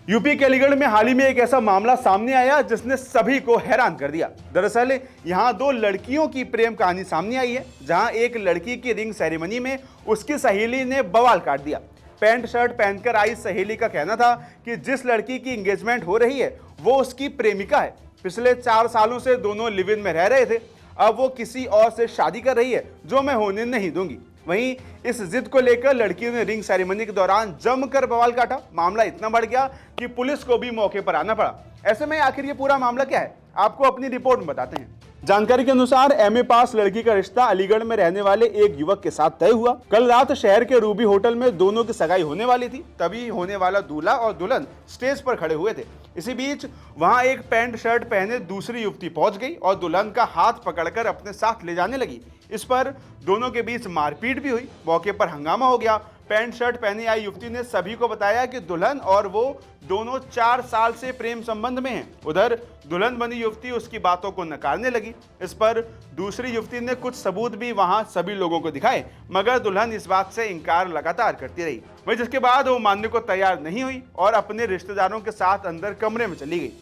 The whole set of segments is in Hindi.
यूपी के अलीगढ़ में हाल ही में एक ऐसा मामला सामने आया जिसने सभी को हैरान कर दिया। दरअसल यहां दो लड़कियों की प्रेम कहानी सामने आई है, जहां एक लड़की की रिंग सेरेमनी में उसकी सहेली ने बवाल काट दिया। पैंट शर्ट पहनकर आई सहेली का कहना था कि जिस लड़की की एंगेजमेंट हो रही है वो उसकी प्रेमिका है। पिछले 4 सालों से दोनों लिव इन में रह रहे थे, अब वो किसी और से शादी कर रही है जो मैं होने नहीं दूंगी। वहीं इस जिद को लेकर लड़कियों ने रिंग सेरेमनी के दौरान जमकर बवाल काटा। मामला इतना बढ़ गया कि पुलिस को भी मौके पर आना पड़ा। ऐसे में आखिर ये पूरा मामला क्या है, आपको अपनी रिपोर्ट में बताते हैं। जानकारी के अनुसार एमए पास लड़की का रिश्ता अलीगढ़ में रहने वाले एक युवक के साथ तय हुआ। कल रात शहर के रूबी होटल में दोनों की सगाई होने वाली थी। तभी होने वाला दूल्हा और दुल्हन स्टेज पर खड़े हुए थे। इसी बीच वहां एक पैंट शर्ट पहने दूसरी युवती पहुंच गई और दुल्हन का हाथ पकड़कर अपने साथ ले जाने लगी। इस पर दोनों के बीच मारपीट भी हुई। मौके पर हंगामा हो गया। पैंट शर्ट पहनी आई युवती ने सभी को बताया कि दुल्हन और वो दोनों 4 साल से प्रेम संबंध में हैं। उधर दुल्हन बनी युवती उसकी बातों को नकारने लगी। इस पर दूसरी युवती ने कुछ सबूत भी वहां सभी लोगों को दिखाए, मगर दुल्हन इस बात से इनकार लगातार करती रही। वहीं जिसके बाद वो मानने को तैयार नहीं हुई और अपने रिश्तेदारों के साथ अंदर कमरे में चली गई।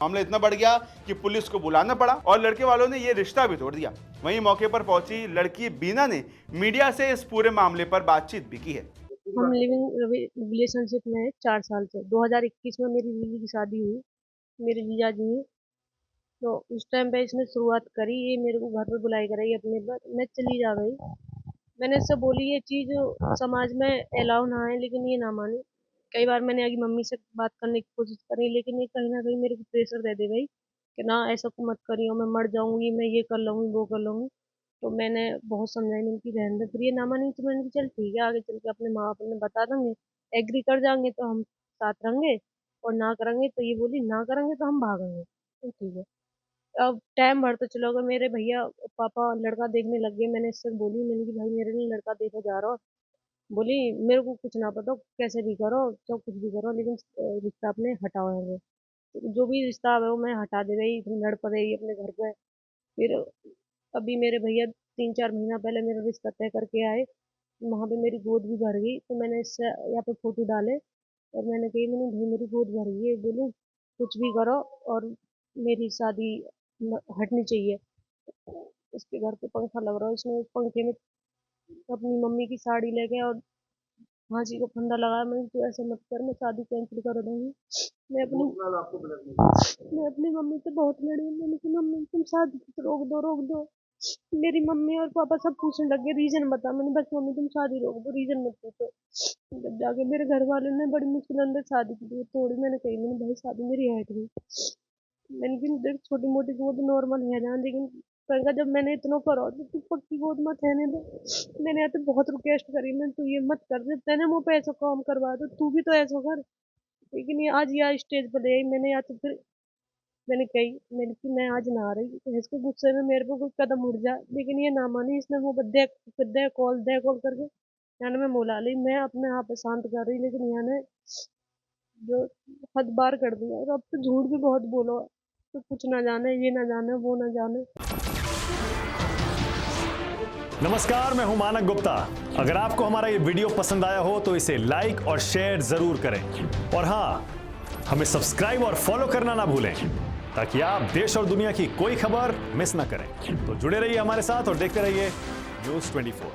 मामला इतना बढ़ गया कि पुलिस को बुलाना पड़ा और लड़के वालों ने ये रिश्ता भी तोड़ दिया। वहीं मौके पर पहुंची लड़की बीना ने मीडिया से इस पूरे मामले पर बातचीत भी की है। हम लिविंग रिलेशनशिप में है 4 साल से। 2021 में मेरी दीदी की शादी हुई, मेरे जीजा जी ने। तो उस टाइम पे इसने शुरुआत करी, ये मेरे को घर पे बुलाई कराई अपने पर, मैं चली जा गई। मैंने इससे बोली ये चीज़ समाज में अलाउ ना है, लेकिन ये ना मानी। कई बार मैंने आगे मम्मी से बात करने की कोशिश करी, लेकिन ये कहीं ना कहीं मेरे को प्रेशर दे दे गई कि ना ऐसा को मत करियो, मैं मर जाऊंगी, मैं ये कर लूंगी वो कर लूंगी। तो मैंने बहुत समझाई, मैंने की रहने दे। फिर ये ना मानी तो मैंने कहा, चल ठीक है, आगे चल के अपने माँ बाप ने बता देंगे, एग्री कर जाएंगे तो हम साथ रहेंगे, और ना करेंगे तो ये बोली ना करेंगे तो हम भागेंगे। तो ठीक है। अब टाइम बढ़ता चला गया, मेरे भैया पापा लड़का देखने लग गए। मैंने इससे बोली, मैंने कि भाई मेरे लिए लड़का देखा जा रहा हो। बोली मेरे को कुछ ना पता, कैसे भी करो चाहे कुछ भी करो, लेकिन रिश्ता अपने हटाओ है। जो भी रिश्ता है वो मैं हटा दे रही, लड़ पड़ेगी अपने घर पे। फिर अभी मेरे भैया 3-4 महीना पहले मेरा रिश्ता तय करके आए। वहां पे मेरी गोद भी भर गई, तो मैंने इससे यहाँ पे फोटो डाले और मैंने कही, मैंने भाई मेरी गोद भर गई है, बोलूँ कुछ भी करो और मेरी शादी हटनी चाहिए। उसके घर पे पंखा लग रहा है, उसने उस पंखे में अपनी मम्मी की साड़ी लेके और फांसी को फंदा लगाया। मैंने तू ऐसा मत कर, मैं शादी कैंसिल कर दूंगी। मैं अपनी मम्मी से बहुत लड़ी। मैंने कहा मम्मी तुम शादी रोक दो रोक दो। मेरी मम्मी और पापा सब पूछने लगे रीजन बता। मैंने बस मम्मी तुम शादी रोक दो, रीजन मत पूछो। जब जाके मेरे घर वालों ने बड़ी मुश्किल अंदर शादी की तोड़ी। मैंने कही, मैंने भाई शादी मेरी हट गई। मैंने कहा देख छोटी मोटी वो तो नॉर्मल है ना, लेकिन कहेगा जब मैंने इतना करो तो तू पक्की गोद मत रहने दे। मैंने यहाँ तो बहुत रिक्वेस्ट करी, मैं तू ये मत कर दे, तेने मुँह पे ऐसा काम करवा दो, तू भी तो ऐसा कर। लेकिन ये आज यहाँ स्टेज पर ले आई मैंने, या तो फिर मैंने कही, मैंने कि मैं आज ना आ रही तो इसके गुस्से में मेरे पे कोई कदम उठ जाए। लेकिन ये ना मानी, इसने वो दे कॉल करके यानी मैं बुला ली। मैं अपने आप शांत कर रही, लेकिन यानी जो हद बार कर दिया। और अब तो झूठ भी बहुत बोलो, तो कुछ ना जाने, ये ना जाने, वो ना जाने। नमस्कार, मैं हूं मानक गुप्ता। अगर आपको हमारा ये वीडियो पसंद आया हो तो इसे लाइक और शेयर जरूर करें, और हाँ, हमें सब्सक्राइब और फॉलो करना ना भूलें ताकि आप देश और दुनिया की कोई खबर मिस ना करें। तो जुड़े रहिए हमारे साथ और देखते रहिए News 24।